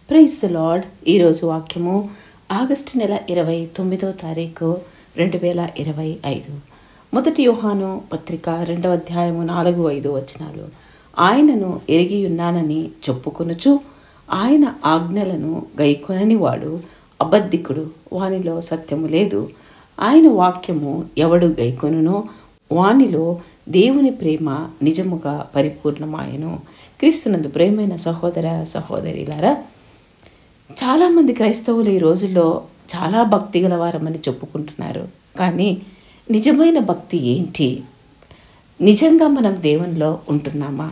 Praise the lord. ఈరోజు వాక్యము August నెల 29వ తారీఖు 2025. మొదటి యోహాను పత్రిక 2వ అధ్యాయము 4-5 వచనాలు. ఆయనను ఎరిగి ఉన్నానని చెప్పుకొనుచు ఆయన ఆజ్ఞలను గైకొనని వాడు అబద్ధికుడు, వానిలో సత్యము లేదు. ఆయన వాక్యము ఎవడు గైకొనునో వానిలో దేవుని ప్రేమ నిజముగా పరిపూర్ణమాయను. క్రీస్తునందు ప్రేమైన సహోదర సహోదరిలారా, చాలామంది క్రైస్తవులు ఈ రోజుల్లో చాలా భక్తి గలవారమని చెప్పుకుంటున్నారు. కానీ నిజమైన భక్తి ఏంటి? నిజంగా మనం దేవునిలో ఉంటున్నామా?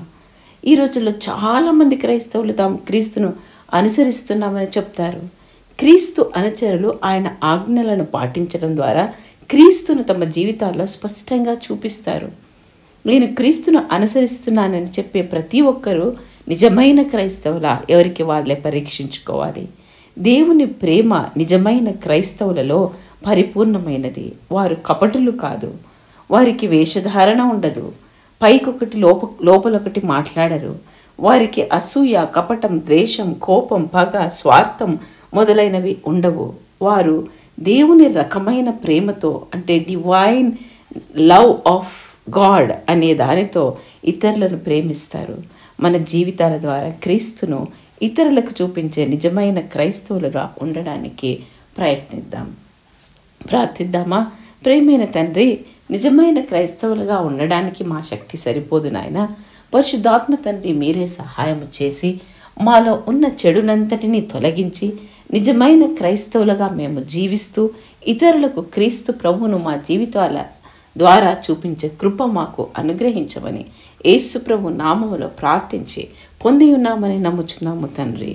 ఈ రోజుల్లో చాలామంది క్రైస్తవులు తాము క్రీస్తును అనుసరిస్తున్నామని చెప్తారు. క్రీస్తు అనుచరులు ఆయన ఆజ్ఞలను పాటించడం ద్వారా క్రీస్తును తమ జీవితాల్లో స్పష్టంగా చూపిస్తారు. నేను క్రీస్తును అనుసరిస్తున్నానని చెప్పే ప్రతి ఒక్కరూ నిజమైన క్రైస్తవులా? ఎవరికి వాళ్ళే పరీక్షించుకోవాలి. దేవుని ప్రేమ నిజమైన క్రైస్తవులలో పరిపూర్ణమైనది. వారు కపటులు కాదు. వారికి వేషధారణ ఉండదు. పైకొకటి లోపలొకటి మాట్లాడరు. వారికి అసూయ, కపటం, ద్వేషం, కోపం, పగ, స్వార్థం మొదలైనవి ఉండవు. వారు దేవుని రకమైన ప్రేమతో, అంటే డివైన్ లవ్ ఆఫ్ గాడ్ అనే దానితో ఇతరులను ప్రేమిస్తారు. మన జీవితాల ద్వారా క్రీస్తును ఇతరులకు చూపించే నిజమైన క్రైస్తవులుగా ఉండడానికి ప్రయత్నిద్దాం. ప్రార్థిద్దామా? ప్రేమైన తండ్రి, నిజమైన క్రైస్తవులుగా ఉండడానికి మా శక్తి సరిపోదు నాయన. పరిశుద్ధాత్మ తండ్రి, మీరే సహాయం చేసి మాలో ఉన్న చెడునంతటిని తొలగించి నిజమైన క్రైస్తవులుగా మేము జీవిస్తూ ఇతరులకు క్రీస్తు ప్రభువును మా జీవితాల ద్వారా చూపించే కృప మాకు అనుగ్రహించమని యేసు ప్రభు నామములో ప్రార్థించి పొంది ఉన్నామని నమ్ముచున్నాము తండ్రి.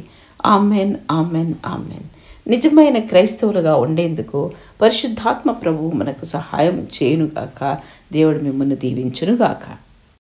Amen, amen, amen. నిజమైన క్రైస్తవులుగా ఉండేందుకు పరిశుద్ధాత్మ ప్రభువు మనకు సహాయం చేయునుగాక. దేవుడు మిమ్మల్ని దీవించునుగాక.